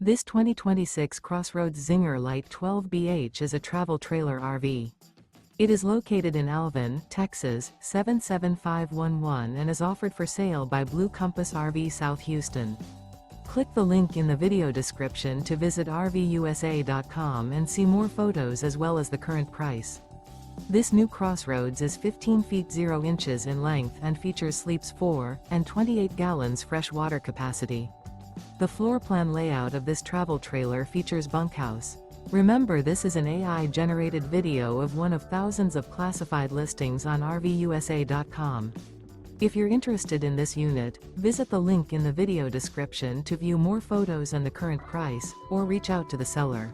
This 2026 CrossRoads Zinger Lite 12BH is a travel trailer RV. It is located in Alvin, Texas, 77511 and is offered for sale by Blue Compass RV South Houston. Click the link in the video description to visit RVUSA.com and see more photos as well as the current price. This new CrossRoads is 15 feet 0 inches in length and features sleeps 4 and 28 gallons fresh water capacity. The floor plan layout of this travel trailer features bunkhouse. Remember, this is an AI-generated video of one of thousands of classified listings on RVUSA.com. If you're interested in this unit, visit the link in the video description to view more photos and the current price, or reach out to the seller.